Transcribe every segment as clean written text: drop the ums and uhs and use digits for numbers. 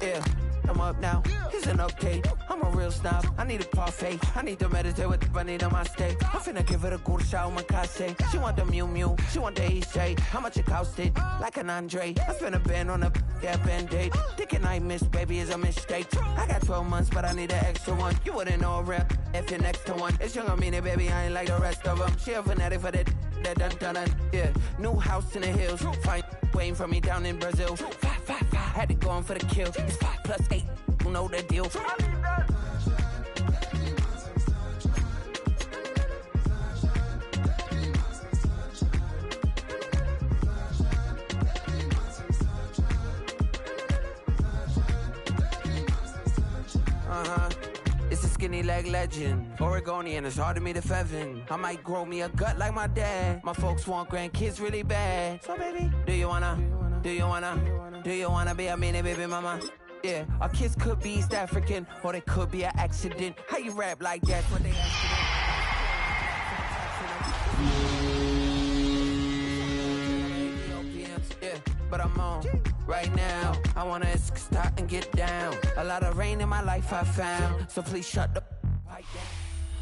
Yeah, I'm up now. Here's an update. I'm a real snob. I need a parfait. I need to meditate with the bunny on my steak. I'm finna give it a good shot with my case. She want the Mew Mew. She want the EJ. How much it costed? Like an Andre. I spent a band on a band-aid. Thinking I missed, baby, is a mistake. I got 12 months, but I need an extra one. You wouldn't know a rap if you're next to one. It's young, I mean it, baby. I ain't like the rest of them. She a fanatic for that dun. Yeah, new house in the hills. Fine, waiting for me down in Brazil. 5, had it going for the kill. It's 5 plus 8. You know the deal. It's a skinny leg legend. Oregonian, it's hard to meet a Fevin. I might grow me a gut like my dad. My folks want grandkids really bad. So baby, do you wanna be a mini baby mama? Yeah, our kids could be East African, or they could be an accident. How you rap like that when they yeah, but I'm on right now. I wanna start and get down. A lot of rain in my life I found, so please shut the right down.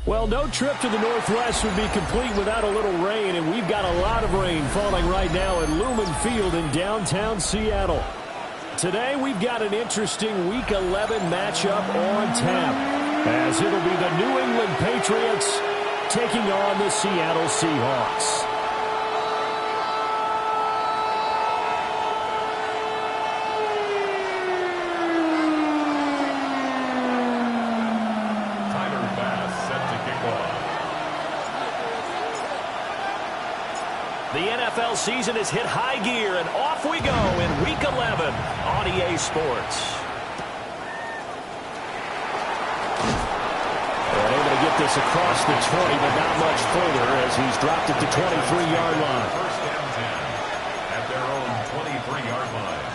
Well, no trip to the Northwest would be complete without a little rain, and we've got a lot of rain falling right now at Lumen Field in downtown Seattle. Today, we've got an interesting Week 11 matchup on tap, as it'll be the New England Patriots taking on the Seattle Seahawks. The NFL season has hit high gear, and off we go in Week 11 on EA Sports. And able to get this across the 20, but not much further as he's dropped it to 23-yard line. First down 10 at their own 23-yard line.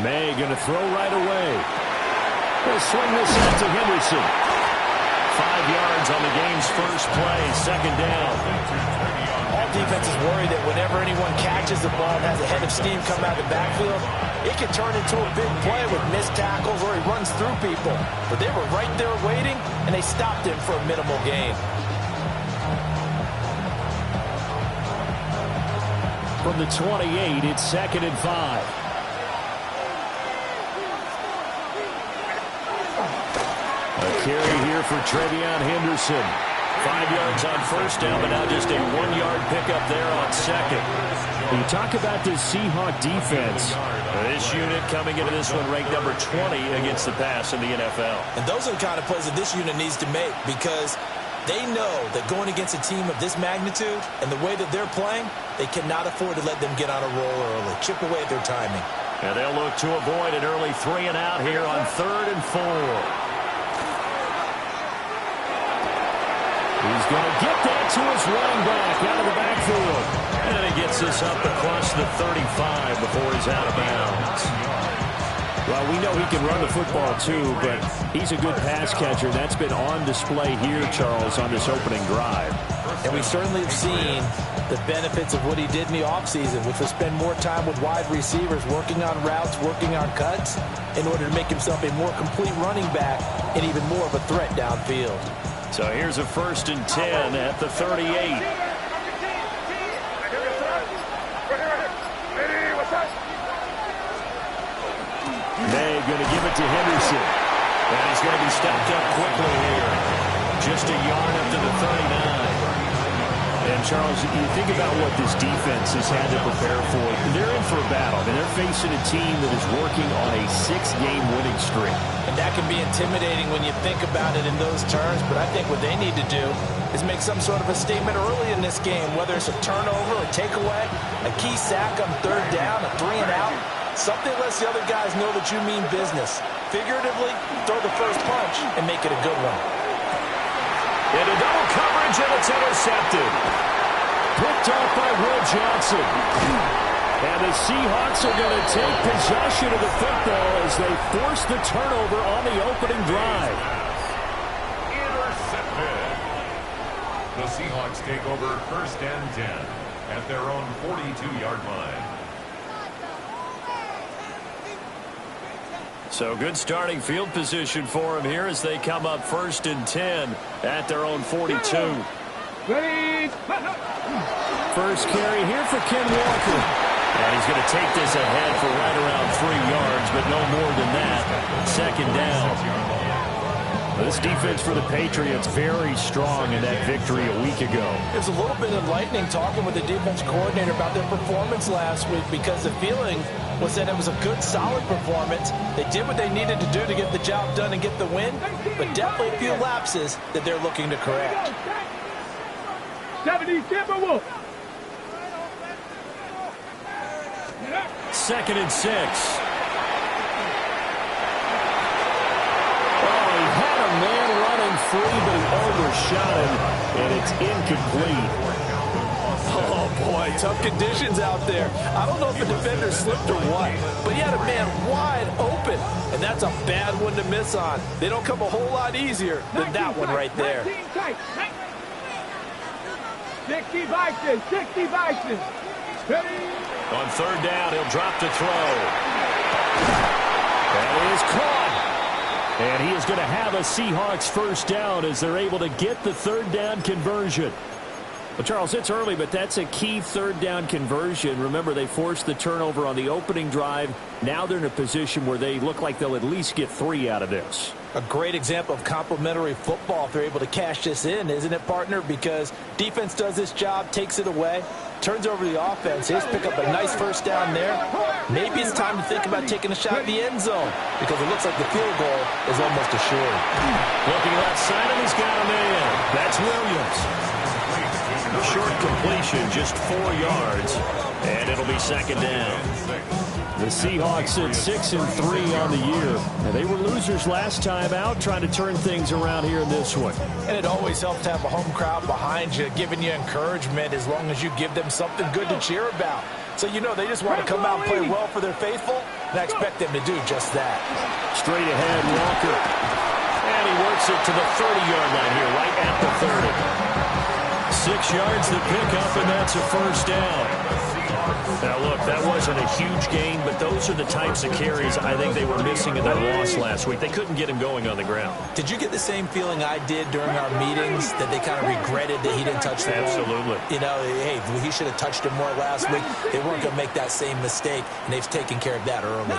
May going to throw right away. He'll swing this out to Henderson. 5 yards on the game's first play, second down. All defenses worry that whenever anyone catches the ball and has a head of steam come out of the backfield, it can turn into a big play with missed tackles or he runs through people. But they were right there waiting, and they stopped him for a minimal gain. From the 28, it's 2nd and 5. Carry here for Travion Henderson. 5 yards on first down, but now just a 1-yard pickup there on second. When you talk about this Seahawk defense, this unit coming into this one ranked number 20 against the pass in the NFL. And those are the kind of plays that this unit needs to make, because they know that going against a team of this magnitude and the way that they're playing, they cannot afford to let them get on a roll early. Chip away at their timing. And they'll look to avoid an early 3 and out here on 3rd and 4. He's going to get that to his running back out of the backfield. And he gets this up across the 35 before he's out of bounds. Well, we know he can run the football too, but he's a good pass catcher. That's been on display here, Charles, on this opening drive. And we certainly have seen the benefits of what he did in the offseason, which was spend more time with wide receivers, working on routes, working on cuts, in order to make himself a more complete running back and even more of a threat downfield. So here's a 1st and 10 at the 38. May going to give it to Henderson. And he's going to be stepped up quickly here. Just a yard up to the 39. And, Charles, you think about what this defense has had to prepare for. They're in for a battle. I mean, they're facing a team that is working on a 6-game winning streak. And that can be intimidating when you think about it in those terms. But I think what they need to do is make some sort of a statement early in this game, whether it's a turnover, a takeaway, a key sack on 3rd down, a 3 and out. Something lets the other guys know that you mean business. Figuratively, throw the first punch and make it a good one. Into double coverage, and it's intercepted. Picked off by Will Johnson. And the Seahawks are going to take possession of the football as they force the turnover on the opening drive. the Seahawks take over 1st and 10 at their own 42-yard line. So good starting field position for them here as they come up 1st and 10 at their own 42. First carry here for Ken Walker. And he's going to take this ahead for right around 3 yards, but no more than that. 2nd down. This defense for the Patriots very strong in that victory a week ago. It was a little bit enlightening talking with the defense coordinator about their performance last week because the feeling was that it was a good, solid performance. They did what they needed to do to get the job done and get the win, but definitely a few lapses that they're looking to correct. 2nd and 6. Man running free, but he overshot him, and it's incomplete. Oh, boy, tough conditions out there. I don't know if the defender slipped or what, but he had a man wide open, and that's a bad one to miss on. They don't come a whole lot easier than that one right there. 60 Vikings, 60 Vikings. On 3rd down, he'll drop to throw. That is caught. And he is going to have a Seahawks 1st down as they're able to get the 3rd down conversion. Well, Charles, it's early, but that's a key 3rd down conversion. Remember, they forced the turnover on the opening drive. Now they're in a position where they look like they'll at least get 3 out of this. A great example of complementary football if they're able to cash this in, isn't it, partner? Because defense does this job, takes it away, turns over the offense. He's pick up a nice 1st down there. Maybe it's time to think about taking a shot at the end zone because it looks like the field goal is almost assured. Looking left side, and he's got a man. That's Williams. A short completion, just 4 yards, and it'll be 2nd down. The Seahawks at 6-3 on the year. And they were losers last time out, trying to turn things around here in this one. And it always helps to have a home crowd behind you, giving you encouragement as long as you give them something good to cheer about. So you know they just want to come out and play well for their faithful, and I expect them to do just that. Straight ahead, Walker. And he works it to the 30-yard line here, right at the 30. 6 yards to pick up, and that's a 1st down. Now, look, that wasn't a huge gain, but those are the types of carries I think they were missing in their loss last week. They couldn't get him going on the ground. Did you get the same feeling I did during our meetings, that they kind of regretted that he didn't touch the ball? Absolutely. You know, hey, he should have touched him more last week. They weren't going to make that same mistake, and they've taken care of that early.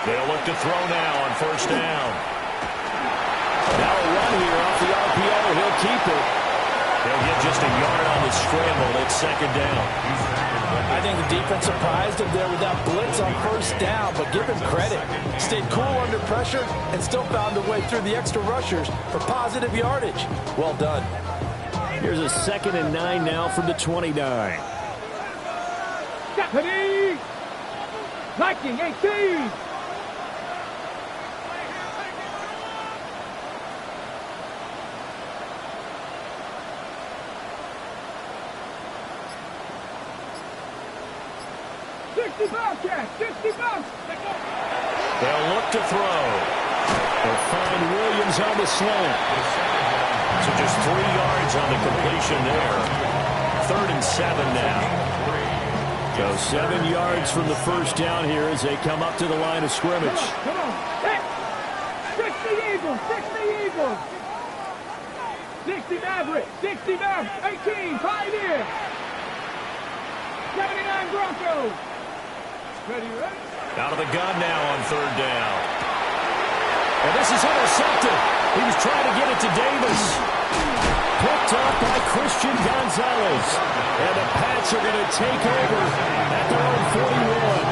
They'll look to throw now on 1st down. Now a run here off the RPO. He'll keep it. They'll get just a yard on the scramble. It's 2nd down. I think the defense surprised him there with that blitz on 1st down, but give him credit. Stayed cool under pressure and still found a way through the extra rushers for positive yardage. Well done. Here's a 2nd and 9 now from the 29. Deputy! Viking 18! They'll look to throw. They'll find Williams on the slant. So just 3 yards on the completion there. 3rd and 7 now. So 7 yards from the 1st down here as they come up to the line of scrimmage. Come on. 60 Eagles, 60 Eagles. 60 Maverick, 60 Maverick, 18 Pioneer. 79 Broncos. Ready? Out of the gun now on 3rd down. And this is intercepted. He was trying to get it to Davis. Picked up by Christian Gonzalez. And the Pats are going to take over at their own 41.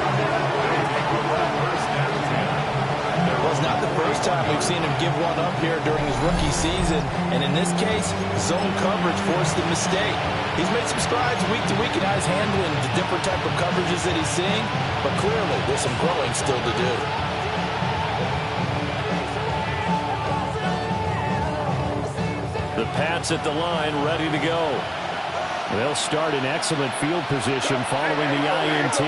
Well, it's not the first time we've seen him give one up here during his rookie season. And in this case, zone coverage forced the mistake. He's made some strides week to week in how he's handling the different type of coverages that he's seeing. But clearly, there's some growing still to do. The Pats at the line, ready to go. They'll start in excellent field position following the INT.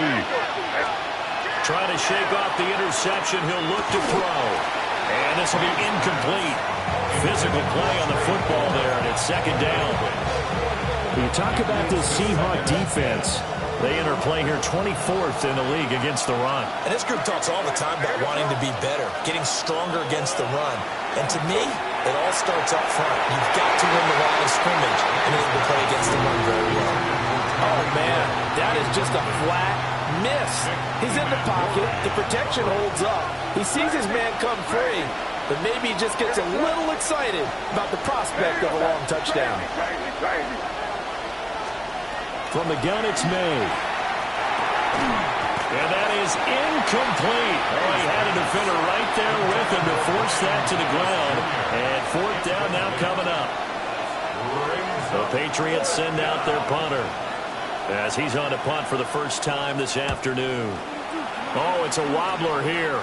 Trying to shake off the interception. He'll look to throw. And this will be incomplete. Physical play on the football there, and it's second down. You talk about this Seahawk defense. They enter play here 24th in the league against the run. And this group talks all the time about wanting to be better, getting stronger against the run. And to me, it all starts up front. You've got to win the line of scrimmage and be able to play against the run very well. Oh, man, that is just a flat miss. He's in the pocket. The protection holds up. He sees his man come free, but maybe he just gets a little excited about the prospect of a long touchdown. From the gun, it's May. And that is incomplete. Oh, he had a defender right there with him to force that to the ground. And fourth down now coming up. The Patriots send out their punter as he's on to punt for the first time this afternoon. Oh, it's a wobbler here.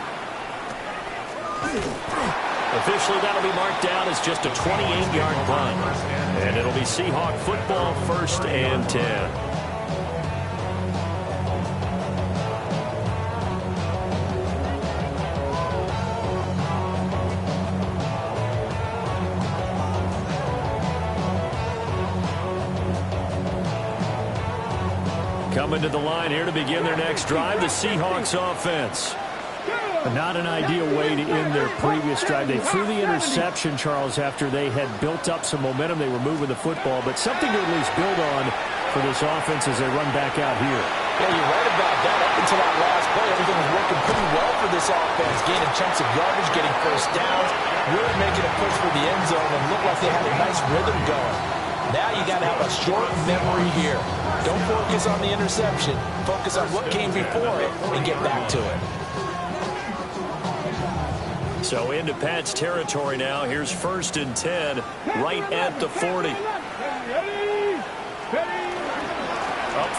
Officially, that'll be marked down as just a 28-yard punt. And it'll be Seahawk football, 1st and 10. Coming to the line here to begin their next drive, the Seahawks offense. Not an ideal way to end their previous drive. They threw the interception, Charles, after they had built up some momentum. They were moving the football, but something to at least build on for this offense as they run back out here. Yeah, you're right about that. Up until that last play, everything was working pretty well for this offense. Gaining chunks of yardage, getting first downs, really making a push for the end zone, and looked like they had a nice rhythm going. Now you got to have a short memory here. Don't focus on the interception. Focus on what came before it and get back to it. So into Pat's territory now. Here's 1st and 10, right at the 40. Up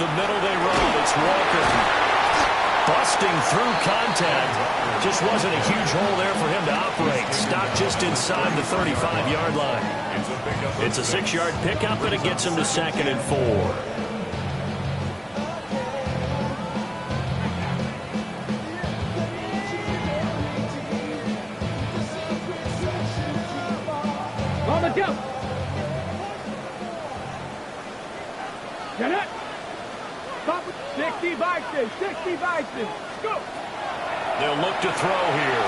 the middle they run. It's Walker. Busting through contact. Just wasn't a huge hole there for him to operate. Stopped just inside the 35-yard line. It's a 6-yard pickup, and it gets him to 2nd and 4. On the jump. Get it. Stop it. 60 Vikings. 60 Vikings. Go. They'll look to throw here.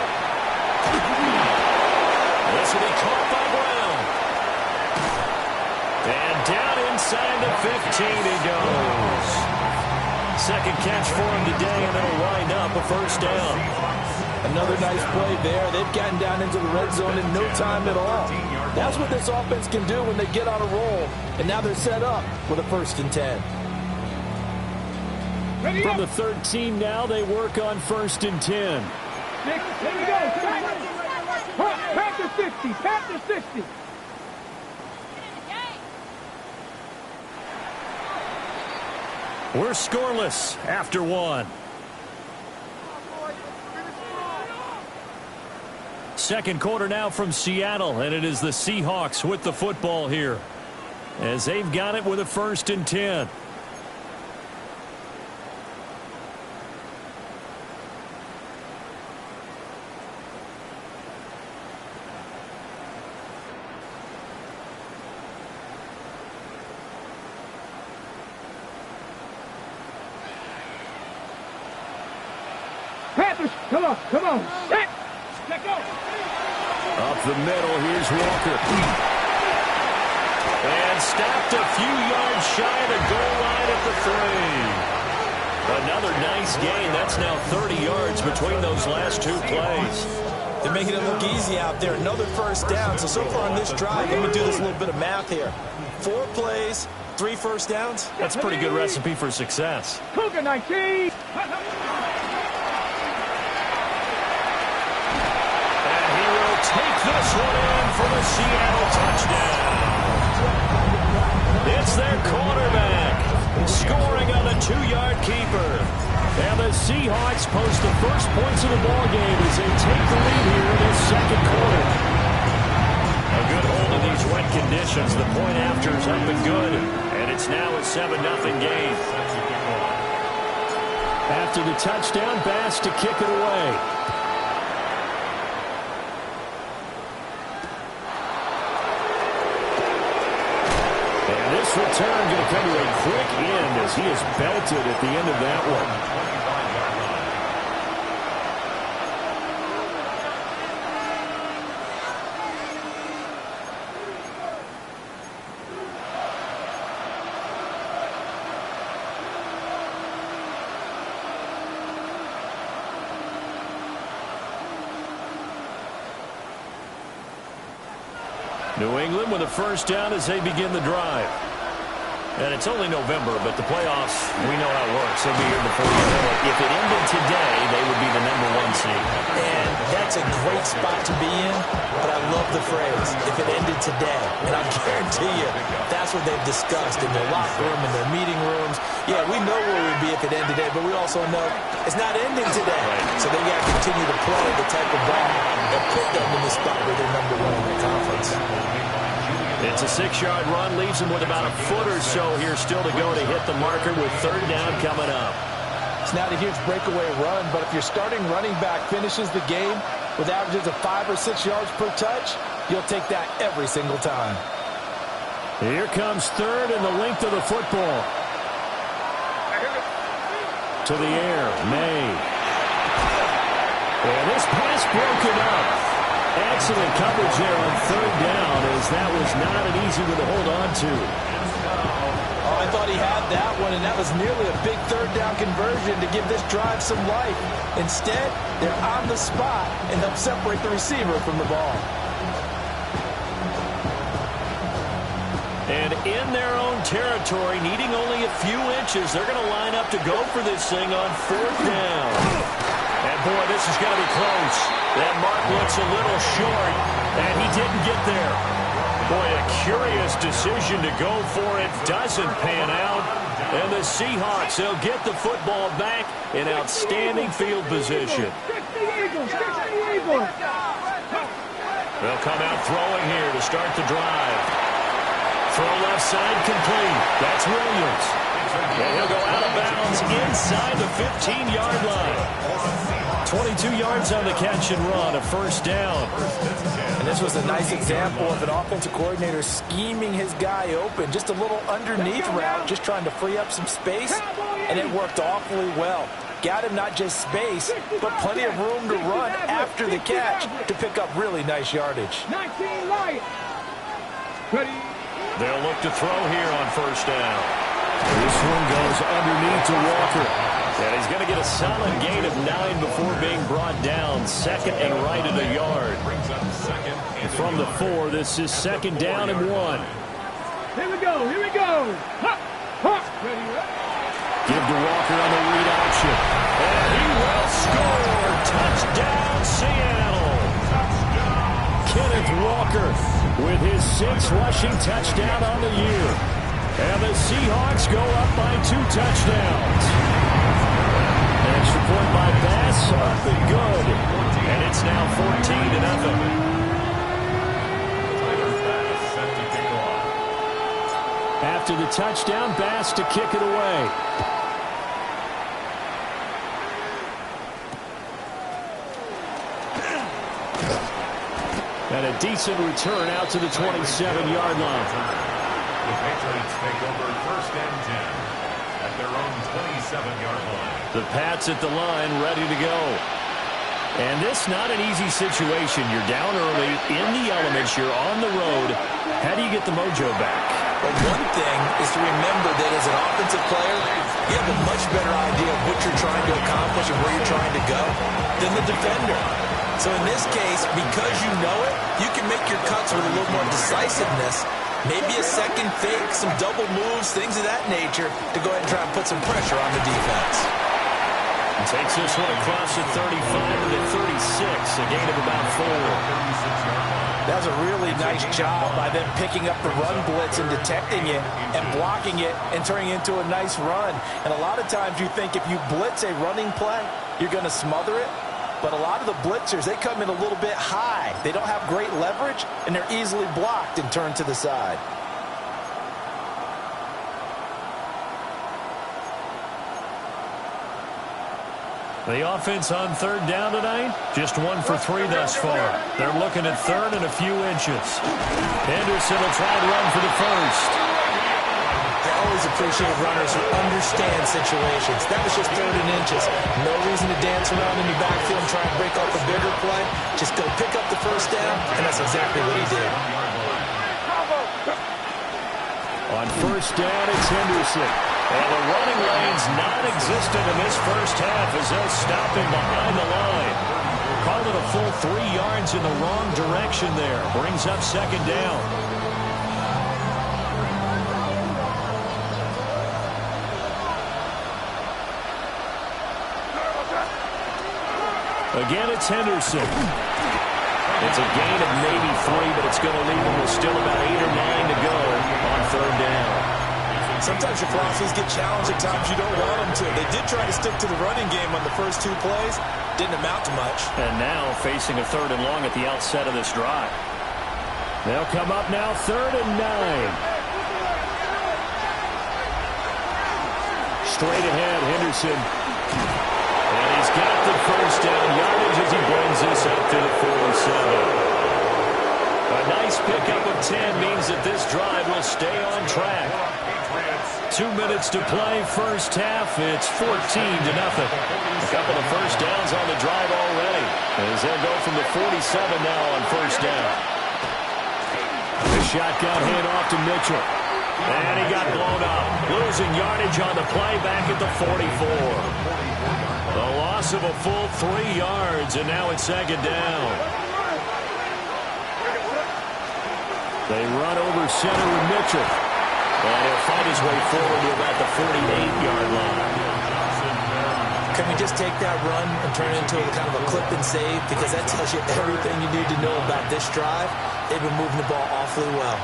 This will be caught by Brown. And down inside the 15 he goes. Second catch for him today, and it'll wind up a first down. Another nice play there. They've gotten down into the red zone in no time at all. That's what this offense can do when they get on a roll. And now they're set up with a 1st and 10. From the 13 now, they work on 1st and 10. Here we go. Panther 60. Panther 60. We're scoreless after 1. Second quarter now from Seattle, and it is the Seahawks with the football here as they've got it with a 1st and 10. Panthers, come on. Set. Let go. Up the middle, here's Walker. And stopped a few yards shy of the goal line at the 3. Another nice gain. That's now 30 yards between those last 2 plays. They're making it look easy out there. Another first down. So far on this drive, let me do this little bit of math here. 4 plays, 3 first downs. That's a pretty good recipe for success. Cougar 19. Take this one in for the Seattle touchdown. It's their quarterback scoring on the 2-yard keeper. And the Seahawks post the first points of the ballgame as they take the lead here in this second quarter. A good hold in these wet conditions. The point after's up and good. And it's now a 7-0 game. After the touchdown, Bass to kick it away. This return going to come to a quick end as he is belted at the end of that one. New England with a first down as they begin the drive. And it's only November, but the playoffs, we know how it works. They'll be here before you know it. If it ended today, they would be the #1 seed. And that's a great spot to be in, but I love the phrase, if it ended today. And I guarantee you, that's what they've discussed in their locker room, in their meeting rooms. Yeah, we know where we'd be if it ended today, but we also know it's not ending today. So they got to continue to play the type of ball that put them in the spot where they're #1 in the conference. It's a 6-yard run, leaves him with about a foot or so here still to go to hit the marker with third down coming up. It's not a huge breakaway run, but if your starting running back finishes the game with averages of 5 or 6 yards per touch, you'll take that every single time. Here comes third and the length of the football. To the air, May. And this pass broken up. Excellent coverage there on third down, as that was not an easy one to hold on to. Oh, I thought he had that one, and that was nearly a big third down conversion to give this drive some life. Instead, they're on the spot and help separate the receiver from the ball. And in their own territory, needing only a few inches, they're going to line up to go for this thing on fourth down. And, boy, this is going to be close. That mark looks a little short, and he didn't get there. Boy, a curious decision to go for it. Doesn't pan out. And the Seahawks, they'll get the football back in outstanding field position. They'll come out throwing here to start the drive. Throw left side complete. That's Williams. And he'll go out of bounds inside the 15-yard line. 22 yards on the catch and run, a first down. And this was a nice example of an offensive coordinator scheming his guy open. Just a little underneath route, just trying to free up some space, and it worked awfully well. Got him not just space, but plenty of room to run after the catch to pick up really nice yardage. They'll look to throw here on first down. This one goes underneath to Walker. And he's going to get a solid gain of 9 before being brought down. Second and right at a yard. From the 4, this is second down and 1. Here we go, here we go. Ha, ha. Give to Walker on the read option. And he will score. Touchdown, Seattle. Kenneth Walker with his 6th rushing touchdown on the year. And the Seahawks go up by 2 touchdowns. Extra point by Bass, up and good. And it's now 14-0. After the touchdown, Bass to kick it away. And a decent return out to the 27-yard line. The Patriots take over first and 10 at their own 27-yard line. The Pats at the line, ready to go. And this not an easy situation. You're down early, in the elements, you're on the road. How do you get the mojo back? Well, one thing is to remember that as an offensive player, you have a much better idea of what you're trying to accomplish and where you're trying to go than the defender. So in this case, because you know it, you can make your cuts with a little more decisiveness. Maybe a second fake, some double moves, things of that nature to go ahead and try and put some pressure on the defense. Takes this one across the 35 to the 36, a gain of about 4. That was a really nice job by them picking up the run blitz and detecting it and blocking it and turning it into a nice run. And a lot of times you think if you blitz a running play, you're going to smother it. But a lot of the blitzers, they come in a little bit high. They don't have great leverage, and they're easily blocked and turned to the side. The offense on third down tonight, just 1 for 3 thus far. They're looking at third and a few inches. Henderson will try and run for the first. always appreciate runners who understand situations. That was just 3rd and inches. No reason to dance around in the backfield and try and break up a bigger play. Just go pick up the first down, and that's exactly what he did. On first down, it's Henderson. And the running lane's non-existent in this first half as they'll stop him behind the line. Called it a full 3 yards in the wrong direction there. Brings up second down. Again, it's Henderson. It's a gain of maybe 3, but it's going to leave him with still about 8 or 9 to go on third down. Sometimes your philosophies get challenged at times you don't want them to. They did try to stick to the running game on the first 2 plays. Didn't amount to much. And now facing a 3rd and long at the outset of this drive. They'll come up now 3rd and 9. Straight ahead, Henderson. And he's got the first down yardage as he brings this up to the 47. A nice pickup of 10 means that this drive will stay on track. 2 minutes to play, first half. It's 14-0. A couple of first downs on the drive already, as they'll go from the 47 now on first down. The shotgun handoff to Mitchell. And he got blown up. Losing yardage on the play back at the 44. The loss of a full 3 yards, and now it's second down. They run over center with Mitchell. And he'll find his way forward to about the 48-yard line. Can we just take that run and turn it into a kind of a clip and save? Because that tells you everything you need to know about this drive. They've been moving the ball awfully well.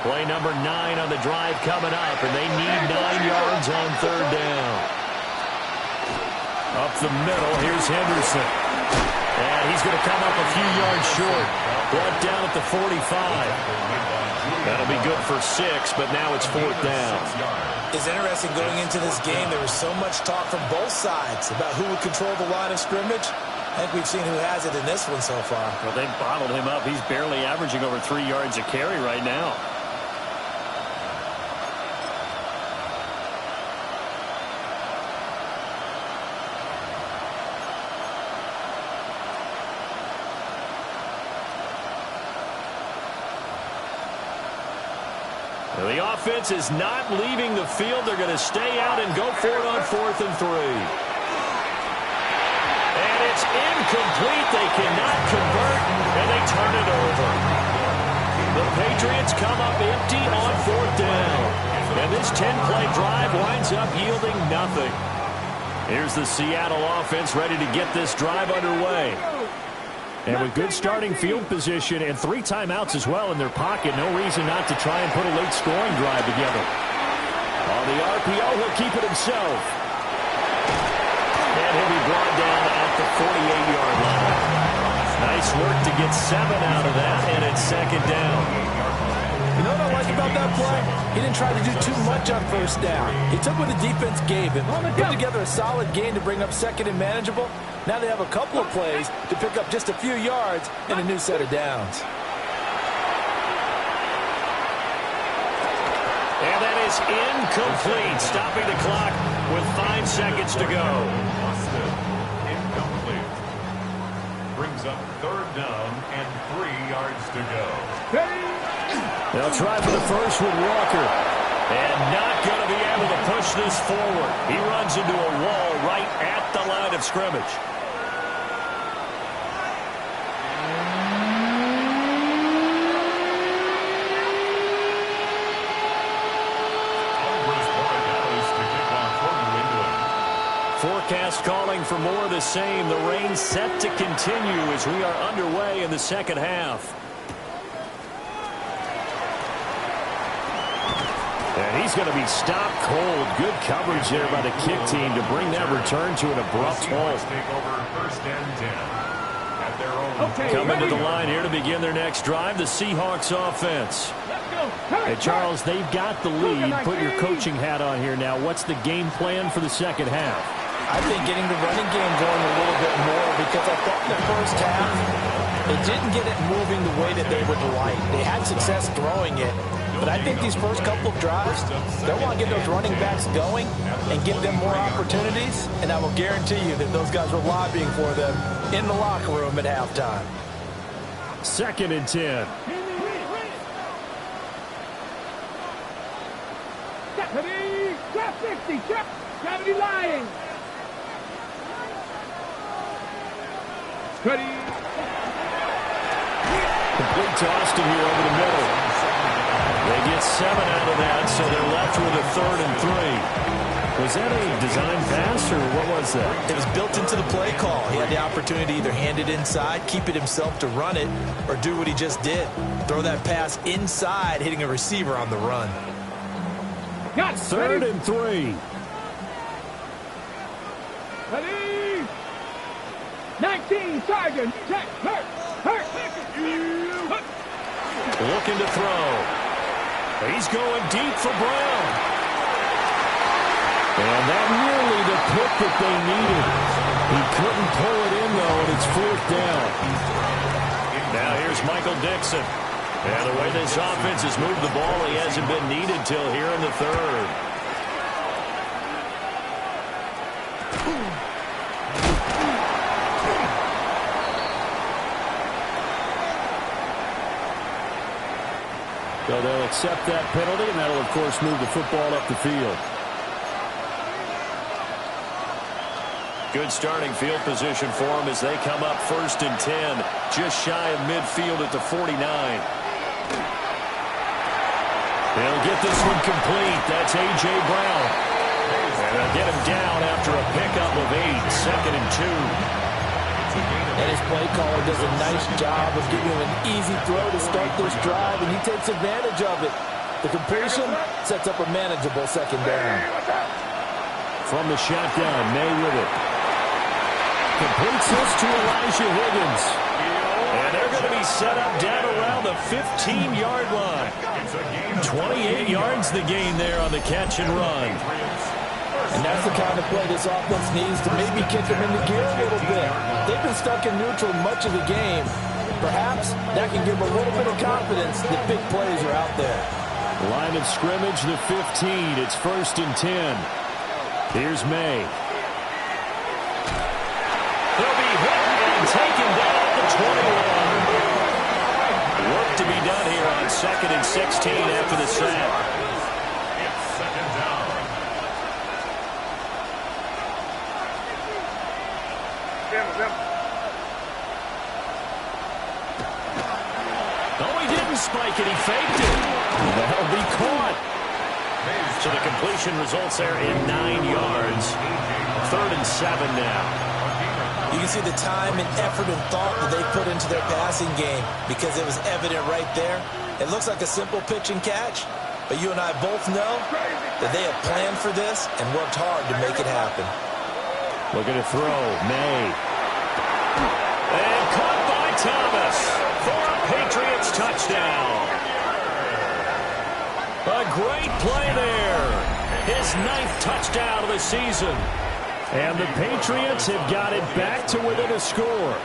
Play number 9 on the drive coming up, and they need 9 yards on third down. Up the middle, here's Henderson. And he's going to come up a few yards short. Brought down at the 45. That'll be good for 6, but now it's 4th down. It's interesting going into this game. There was so much talk from both sides about who would control the line of scrimmage. I think we've seen who has it in this one so far. Well, they've bottled him up. He's barely averaging over 3 yards a carry right now. The offense is not leaving the field. They're going to stay out and go for it on 4th and 3. And it's incomplete. They cannot convert, and they turn it over. The Patriots come up empty on 4th down. And this 10-play drive winds up yielding nothing. Here's the Seattle offense ready to get this drive underway. And with good starting field position and 3 timeouts as well in their pocket, no reason not to try and put a late scoring drive together. On the RPO, he'll keep it himself. And he'll be brought down at the 48-yard line. Nice work to get 7 out of that, and it's second down. You know what I like about that play? He didn't try to do too much on first down. He took what the defense gave him, put together a solid gain to bring up second and manageable. Now they have a couple of plays to pick up just a few yards and a new set of downs. And that is incomplete, stopping the clock with 5 seconds to go. Incomplete. Brings up third down and 3 yards to go. They'll try for the first with Walker. And not going to be able to push this forward. He runs into a wall right at the line of scrimmage. Forecast calling for more of the same. The rain set to continue as we are underway in the second half. And he's going to be stopped cold. Good coverage there by the kick team to bring that return to an abrupt halt. Coming to the line here to begin their next drive, the Seahawks offense. Hey, Charles, they've got the lead. Put your coaching hat on here now. What's the game plan for the second half? I think getting the running game going a little bit more, because I thought in the first half it didn't get it moving the way that they would like. They had success throwing it, but I think these first couple of drives, they want to get those running backs going and give them more opportunities, and I will guarantee you that those guys were lobbying for them in the locker room at halftime. 2nd and 10. Ready? Drop 50. Gravity lying. Ready? Complete to Austin here over the middle. They get 7 out of that, so they're left with a 3rd and 3. Was that a design pass, or what was that? It was built into the play call. He had the opportunity to either hand it inside, keep it himself to run it, or do what he just did. Throw that pass inside, hitting a receiver on the run. Got 3rd and 3. Ready? 19, Sergeant. Check. Hurt. Looking to throw. He's going deep for Brown. And that nearly the pick that they needed. He couldn't pull it in, though, and it's 4th down. Now here's Michael Dixon. And the way this offense has moved the ball, he hasn't been needed till here in the 3rd. So they'll accept that penalty, and that'll, of course, move the football up the field. Good starting field position for them as they come up 1st and 10, just shy of midfield at the 49. They'll get this one complete. That's A.J. Brown. And they'll get him down after a pickup of 8, 2nd and 2. And his play caller does a nice job of giving him an easy throw to start this drive, and he takes advantage of it. The completion sets up a manageable 2nd down. From the shotgun, May with it. Completes this to Elijah Higgins. And they're going to be set up down around the 15-yard line. 28 yards the gain there on the catch and run. And that's the kind of play this offense needs to maybe kick them into gear a little bit. They've been stuck in neutral much of the game. Perhaps that can give them a little bit of confidence that big plays are out there. Line of scrimmage, the 15. It's 1st and 10. Here's May. He'll be hit and taken down at the 21. Work to be done here on 2nd and 16 after the sack. It's 2nd down. Oh, he didn't spike it. He faked it. That'll be caught. So the completion results there in 9 yards. 3rd and 7 now. You can see the time and effort and thought that they put into their passing game because it was evident right there. It looks like a simple pitch and catch, but you and I both know that they have planned for this and worked hard to make it happen. Looking to throw. May. And caught by Thomas for a Patriots touchdown. A great play there. His 9th touchdown of the season. And the Patriots have got it back to within a score.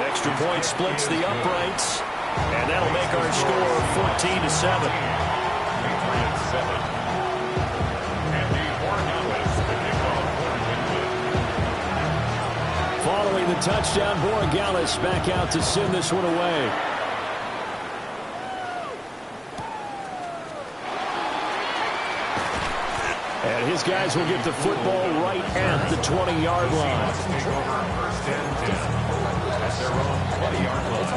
Extra point splits the uprights. And that'll make our score 14-7. Patriots 7. Following the touchdown, Borregales back out to send this one away. And his guys will get the football right at the 20-yard line. Take over 1st and 10 at their own 20-yard line.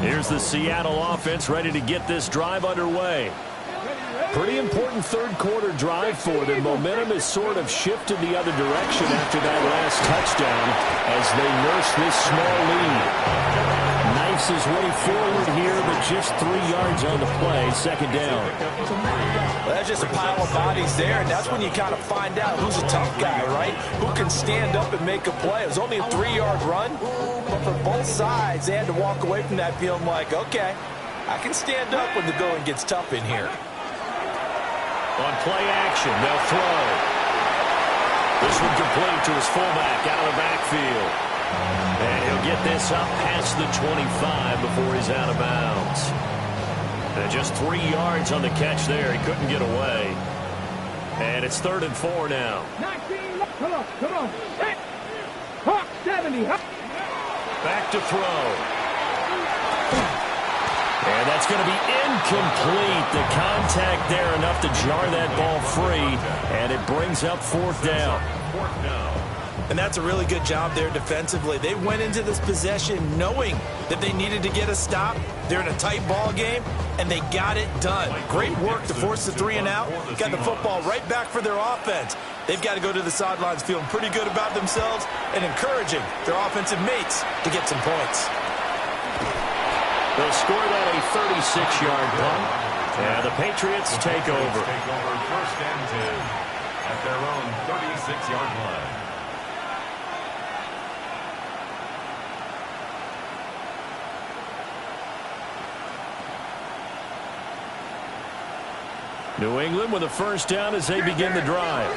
Here's the Seattle offense ready to get this drive underway. Pretty important 3rd quarter drive for them. Momentum has sort of shifted the other direction after that last touchdown as they nurse this small lead. Nice his way forward here, but just 3 yards on the play. 2nd down. Well, that's just a pile of bodies there, and that's when you kind of find out who's a tough guy, right? Who can stand up and make a play. It was only a 3-yard run, but for both sides, they had to walk away from that feeling like, okay, I can stand up when the going gets tough in here. On play action, they'll throw. This one complete to his fullback out of the backfield. And he'll get this up past the 25 before he's out of bounds. And just 3 yards on the catch there. He couldn't get away. And it's 3rd and 4 now. 19, come on. Hey. Hawk 70. Back to throw. And that's going to be incomplete. The contact there enough to jar that ball free. And it brings up 4th down. And that's a really good job there defensively. They went into this possession knowing that they needed to get a stop. They're in a tight ball game, and they got it done. Great work to force the 3 and out. Got the football right back for their offense. They've got to go to the sidelines feeling pretty good about themselves and encouraging their offensive mates to get some points. They'll score that a 36-yard punt. And the Patriots take over. First and 10 at their own 36-yard line. New England with a first down as they begin the drive.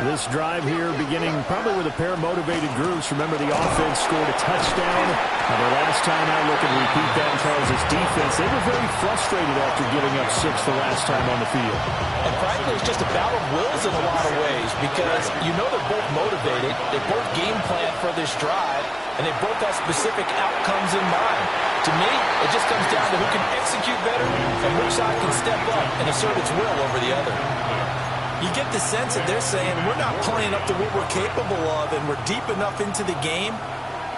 This drive here beginning probably with a pair of motivated groups. Remember, the offense scored a touchdown. Their last time out, look and repeat that in Charles' defense. They were very frustrated after giving up 6 the last time on the field. And frankly, it's just a battle of wills in a lot of ways because you know they're both motivated. They both game plan for this drive, and they both have specific outcomes in mind. To me, it just comes down to who can execute better and which side can step up and assert its will over the other. You get the sense that they're saying we're not playing up to what we're capable of, and we're deep enough into the game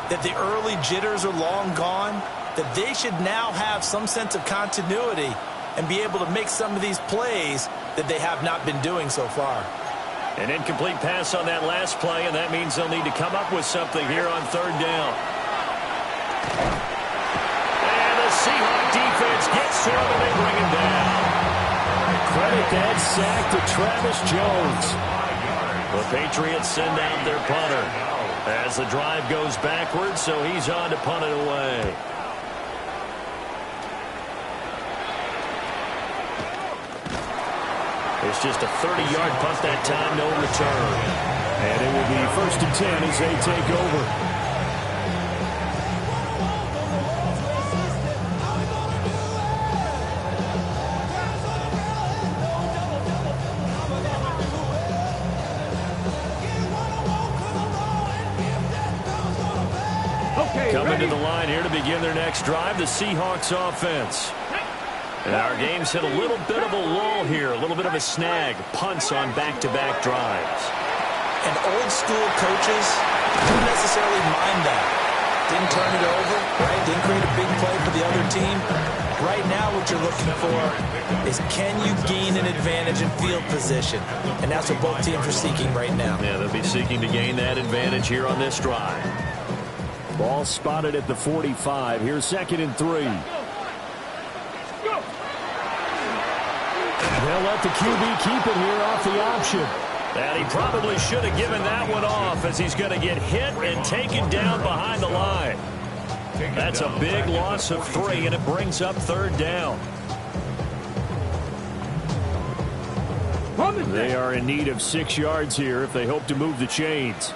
that the early jitters are long gone, that they should now have some sense of continuity and be able to make some of these plays that they have not been doing so far. An incomplete pass on that last play, and that means they'll need to come up with something here on 3rd down. And the Seahawk defense gets to him, and they bring him down. Credit that sack to Travis Jones. The Patriots send out their punter as the drive goes backwards, so he's on to punt it away. It's just a 30-yard punt that time, no return. And it will be 1st and 10 as they take over. Coming to the line here to begin their next drive, the Seahawks offense. And our game's hit a little bit of a lull here, a little bit of a snag. Punts on back-to-back drives. And old-school coaches don't necessarily mind that. Didn't turn it over, right? Didn't create a big play for the other team. Right now what you're looking for is can you gain an advantage in field position? And that's what both teams are seeking right now. Yeah, they'll be seeking to gain that advantage here on this drive. Ball spotted at the 45. Here's 2nd and 3. They'll let the QB keep it here off the option. And he probably should have given that one off as he's going to get hit and taken down behind the line. That's a big loss of 3, and it brings up 3rd down. They are in need of 6 yards here if they hope to move the chains.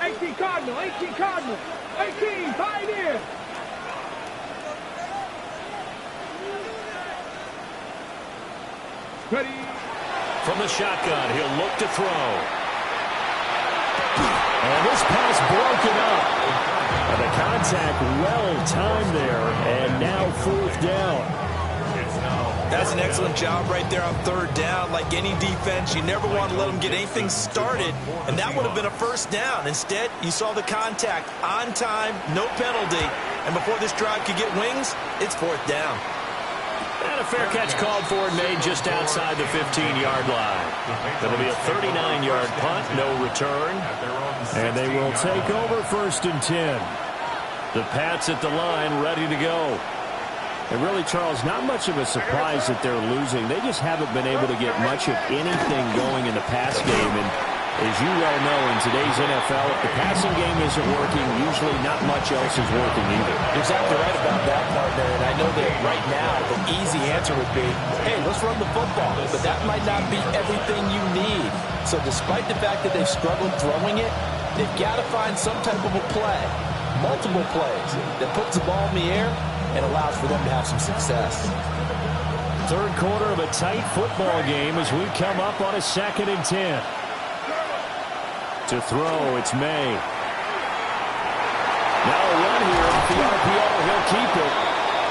18 Cardinal, 18 Cardinal, 18, Pioneer. Ready. From the shotgun, he'll look to throw. And this pass broken up. And the contact well-timed there, and now 4th down. That's an excellent job right there on 3rd down. Like any defense, you never want to let them get anything started, and that would have been a 1st down. Instead, you saw the contact on time, no penalty, and before this drive could get wings, it's 4th down. And a fair catch called for and made just outside the 15-yard line. It'll be a 39-yard punt, no return, and they will take over 1st and 10. The Pats at the line ready to go. And really, Charles, not much of a surprise that they're losing. They just haven't been able to get much of anything going in the pass game. And As you well know, in today's NFL, if the passing game isn't working, usually not much else is working either. You're exactly right about that, partner. And I know that right now the easy answer would be, hey, let's run the football. But that might not be everything you need. So despite the fact that they've struggled throwing it, they've got to find some type of a play, multiple plays, that puts the ball in the air and allows for them to have some success. Third quarter of a tight football game as we come up on a 2nd and 10. To throw, it's May. Now a run here off the RPO. He'll keep it.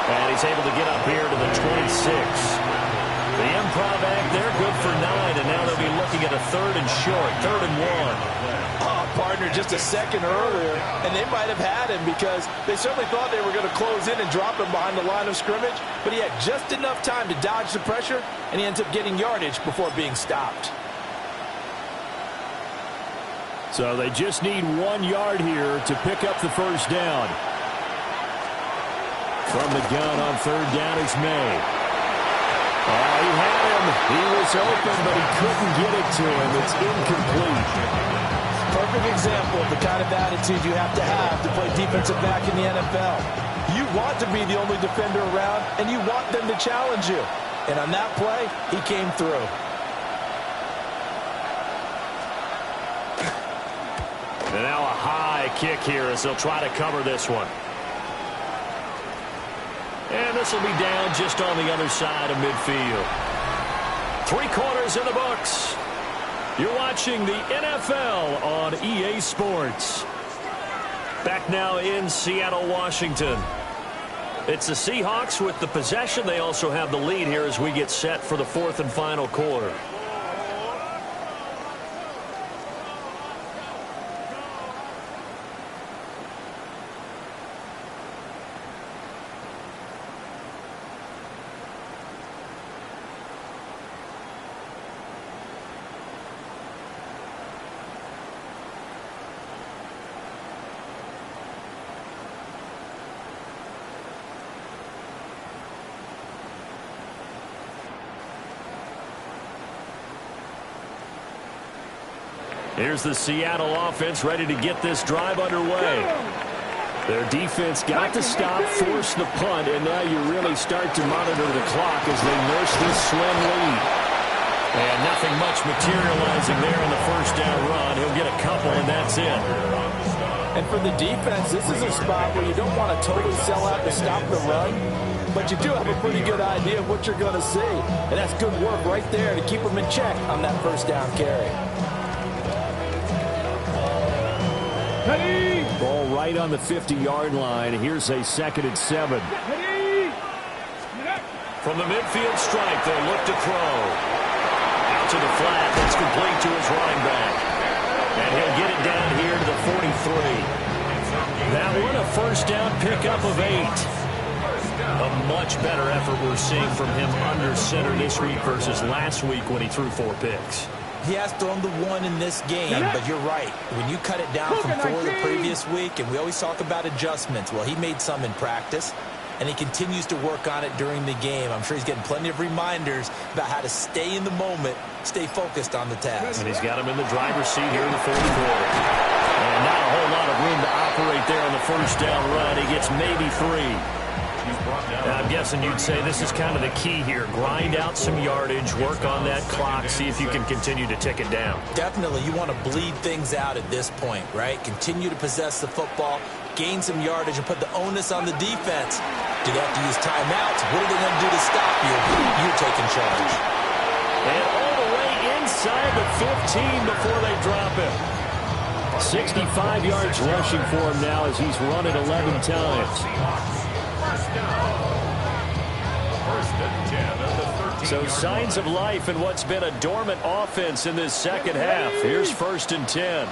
And he's able to get up here to the 26. The improv act there, good for 9. And now they'll be looking at a 3rd and short, 3rd and 1. Oh, partner, just a second earlier, and they might have had him because they certainly thought they were going to close in and drop him behind the line of scrimmage. But he had just enough time to dodge the pressure, and he ends up getting yardage before being stopped. So they just need 1 yard here to pick up the first down. From the gun on 3rd down is May. Oh, he had him. He was open, but he couldn't get it to him. It's incomplete. Perfect example of the kind of attitude you have to play defensive back in the NFL. You want to be the only defender around, and you want them to challenge you. And on that play, he came through. And now a high kick here as they'll try to cover this one. And this will be down just on the other side of midfield. 3 quarters in the books. You're watching the NFL on EA Sports. Back now in Seattle, Washington. It's the Seahawks with the possession. They also have the lead here as we get set for the 4th and final quarter. Here's the Seattle offense ready to get this drive underway. Their defense got to stop, force the punt, and now you really start to monitor the clock as they nurse this slim lead. And nothing much materializing there on the first down run. He'll get a couple, and that's it. And for the defense, this is a spot where you don't want to totally sell out to stop the run, but you do have a pretty good idea of what you're going to see. And that's good work right there to keep them in check on that first down carry. Ball right on the 50-yard line. Here's a 2nd and 7. From the midfield stripe, they'll look to throw. Out to the flat. That's complete to his running back. And he'll get it down here to the 43. That one a first down pickup of 8. A much better effort we're seeing from him under center this week versus last week when he threw 4 picks. He has thrown the 1 in this game, but you're right. When you cut it down from 4 the previous week, and we always talk about adjustments, well, he made some in practice, and he continues to work on it during the game. I'm sure he's getting plenty of reminders about how to stay in the moment, stay focused on the task. And he's got him in the driver's seat here in the 4th quarter. And not a whole lot of room to operate there on the first down run. He gets maybe 3. I'm guessing you'd say this is kind of the key here. Grind out some yardage, work on that clock, see if you can continue to tick it down. Definitely, you want to bleed things out at this point, right? Continue to possess the football, gain some yardage, and put the onus on the defense. Do they have to use timeouts? What are they going to do to stop you? You're taking charge. And all the way inside the 15 before they drop him. 65 yards rushing for him now as he's run it 11 times. So signs of life in what's been a dormant offense in this second half. Here's 1st and 10.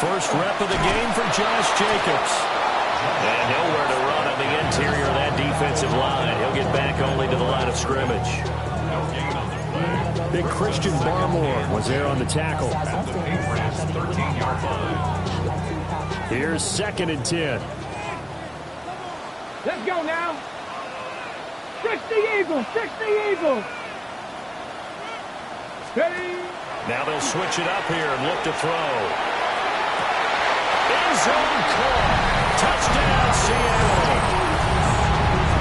First rep of the game for Josh Jacobs. And nowhere to run on the interior of that defensive line. He'll get back only to the line of scrimmage. Big Christian Barmore was there on the tackle. Here's 2nd and 10. Let's go now. Fix the Eagles. Fix the Eagles. Ready? Now they'll switch it up here and look to throw. End zone caught. Touchdown, Seattle.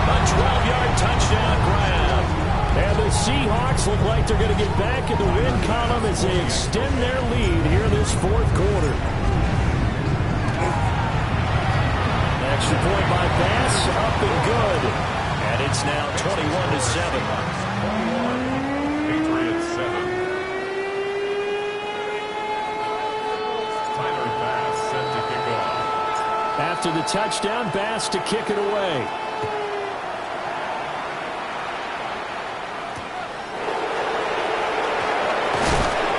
A 12-yard touchdown grab. And the Seahawks look like they're going to get back in the win column as they extend their lead here this fourth quarter. Extra point by Bass, up and good. And it's now 21-7. Patriots 7. Tyler Bass set to kick off. After the touchdown, Bass to kick it away.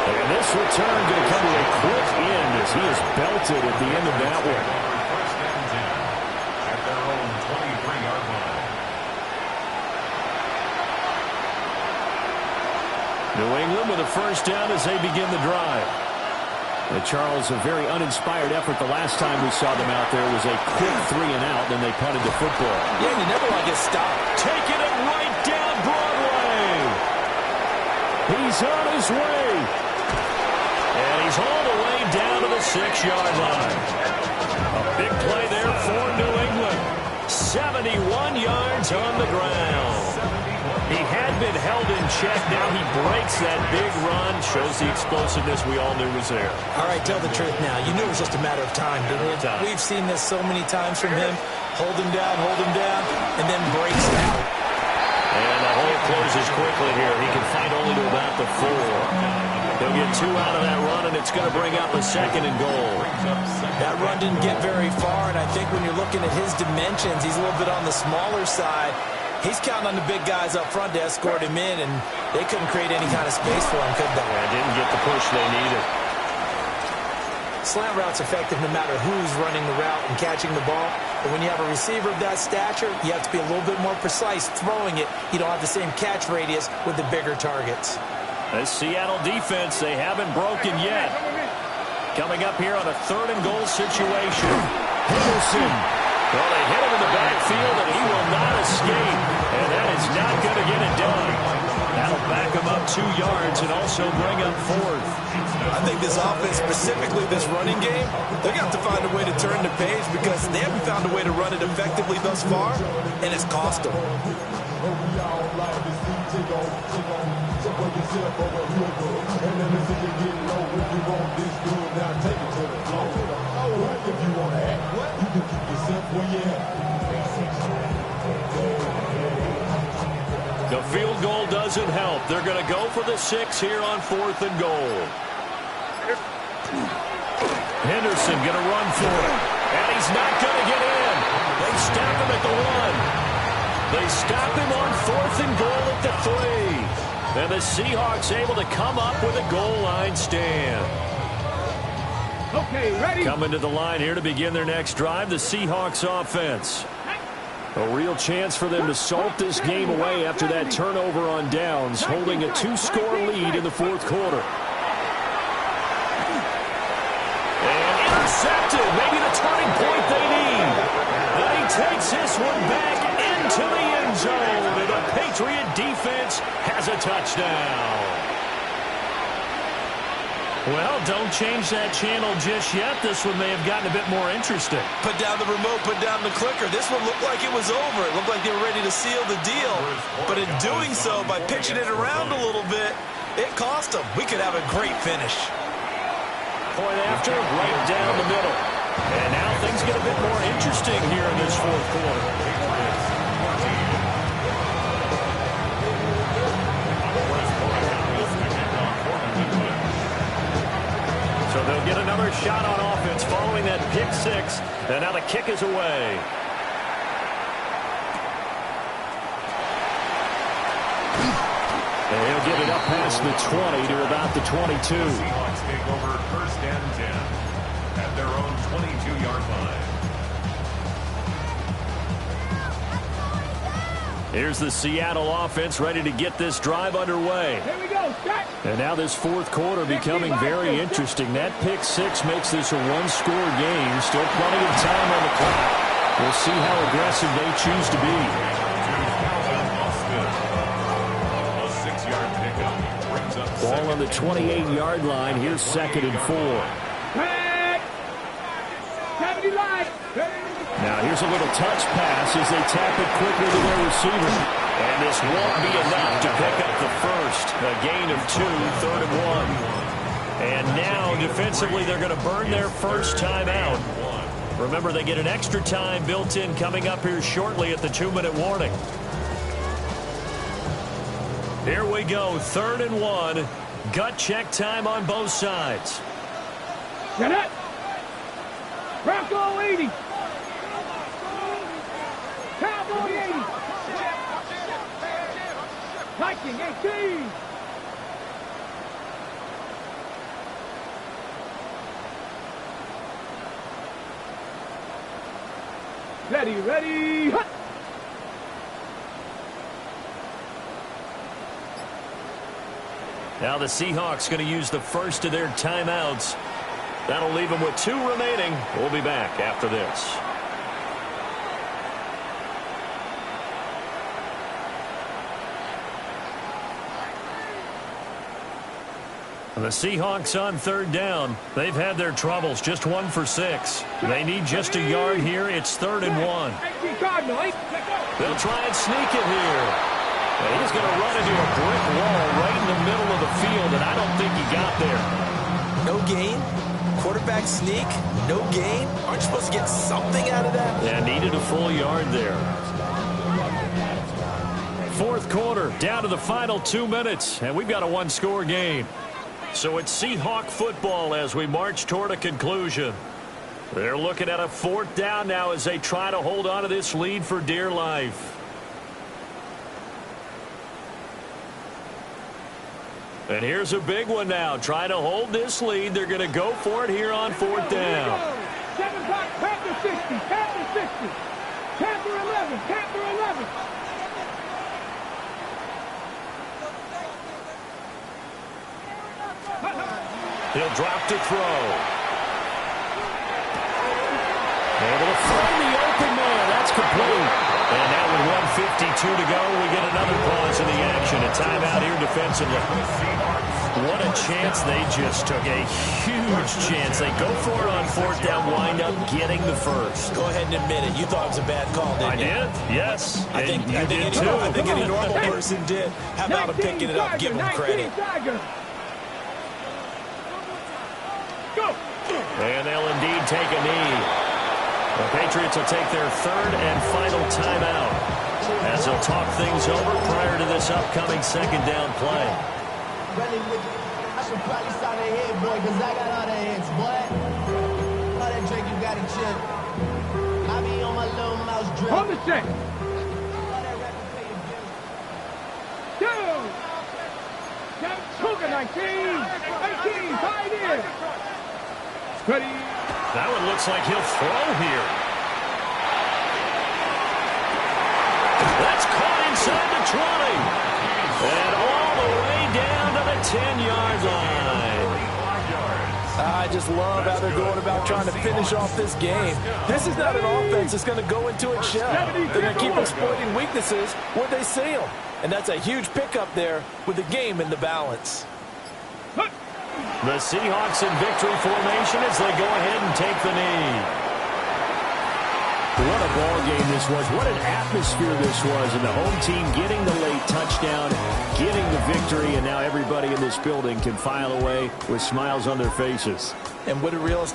And this return going to come to a quick end as he is belted at the end of that one. First and 10 at their own 23-yard line. New England with a first down as they begin the drive. Charles, a very uninspired effort the last time we saw them out there was a quick 3 and out, then they punted the football. Yeah, you never want to get stopped. Taking it right down Broadway. He's on his way. And he's all the way down to the 6-yard line. A big play there for New England. 71 yards on the ground. He had been held in check. Now he breaks that big run. Shows the explosiveness we all knew was there. All right, tell the truth now. You knew it was just a matter of time, didn't you? We've seen this so many times from him. Hold him down, and then breaks out. And the hole closes quickly here. He can fight only to about the 4. They'll get 2 out of that run, and it's going to bring up a 2nd and goal. That run didn't get very far, and I think when you're looking at his dimensions, he's a little bit on the smaller side. He's counting on the big guys up front to escort him in, and they couldn't create any kind of space for him, could they? Yeah, didn't get the push they needed. Slant route's effective no matter who's running the route and catching the ball. But when you have a receiver of that stature, you have to be a little bit more precise throwing it. You don't have the same catch radius with the bigger targets. The Seattle defense, they haven't broken yet. Coming up here on a 3rd and goal situation. Henderson. Well, they hit him in the backfield, and he will not escape. And that is not going to get it done. That'll back him up 2 yards and also bring up 4th. I think this offense, specifically this running game, they're going to have to find a way to turn the page because they haven't found a way to run it effectively thus far, and it's cost them. The field goal doesn't help. They're going to go for the 6 here on 4th and goal. Henderson going to run for it. And he's not going to get in. They stop him at the 1. They stop him on 4th and goal at the 3. And the Seahawks able to come up with a goal line stand. Okay, ready? Coming to the line here to begin their next drive, the Seahawks offense. A real chance for them to salt this game away after that turnover on downs, holding a 2-score lead in the 4th quarter. And intercepted, maybe the turning point they need. And he takes this one back into the end zone, and the Patriot defense has a touchdown. Well, don't change that channel just yet. This one may have gotten a bit more interesting. Put down the remote, put down the clicker. This one looked like it was over. It looked like they were ready to seal the deal. But in doing so, by pitching it around a little bit, it cost them. We could have a great finish. Point after, right down the middle. And now things get a bit more interesting here in this 4th quarter. So they'll get another shot on offense following that pick 6. And now the kick is away. And he'll get it up past the 20 to about the 22. Seahawks take over 1st and 10 at their own 22-yard line. Here's the Seattle offense ready to get this drive underway. Here we go, start. And now this 4th quarter becoming very interesting. That pick 6 makes this a 1-score game. Still plenty of time on the clock. We'll see how aggressive they choose to be. A 6-yard pickup brings up Ball on the the 28-yard line. Here's 2nd and 4. Now here's a little touch pass as they tap it quickly to their receiver. And this won't be enough to pick up the first. A gain of 2, 3rd and 1. And now defensively they're going to burn their first time out. Remember, they get an extra time built in coming up here shortly at the 2-minute warning. Here we go, 3rd and 1. Gut check time on both sides. Get it! Bronco 80! Cowboy 80! Viking 18! Ready, hut! Now the Seahawks going to use the first of their timeouts. That'll leave them with 2 remaining. We'll be back after this. The Seahawks on 3rd down. They've had their troubles, just 1 for 6. They need just a yard here. It's 3rd and 1. They'll try and sneak it here. And he's going to run into a brick wall right in the middle of the field, and I don't think he got there. No gain? Quarterback sneak? No gain? Aren't you supposed to get something out of that? Yeah, needed a full yard there. 4th quarter, down to the final 2 minutes, and we've got a 1-score game. So it's Seahawk football as we march toward a conclusion. They're looking at a 4th down now as they try to hold on to this lead for dear life. And here's a big one now. Trying to hold this lead. They're going to go for it here on 4th down. 7 o'clock, Panther 60, Panther 60, Panther 11, Panther 11. He'll drop to throw. Able to find the open man. That's complete. And now with 1:52 to go, we get another pause in the action. A timeout here defensively. What a chance they just took. A huge chance. They go for it on 4th down, wind up getting the first. Go ahead and admit it. You thought it was a bad call, didn't you? I did, yes. I think any normal person did. How about him picking it up, give him credit. And they'll indeed take a knee. The Patriots will take their 3rd and final timeout as they'll talk things over prior to this upcoming 2nd down play. I should probably start a head, boy, because I got all the heads, boy. All that drink, you got to chill. I be on my little mouse drip. Hold the check. Go! 19! 18! Tied in! Ready? That one looks like he'll throw here. That's caught inside the 20. And all the way down to the 10-yard line. I just love how they're going about trying to finish off this game. This is not an offense that's going to go into its shell. They're going to keep exploiting weaknesses where they see them. And that's a huge pickup there with the game in the balance. The Seahawks in victory formation as they go ahead and take the knee. What a ball game this was. What an atmosphere this was. And the home team getting the late touchdown, getting the victory, and now everybody in this building can file away with smiles on their faces. And what a real estate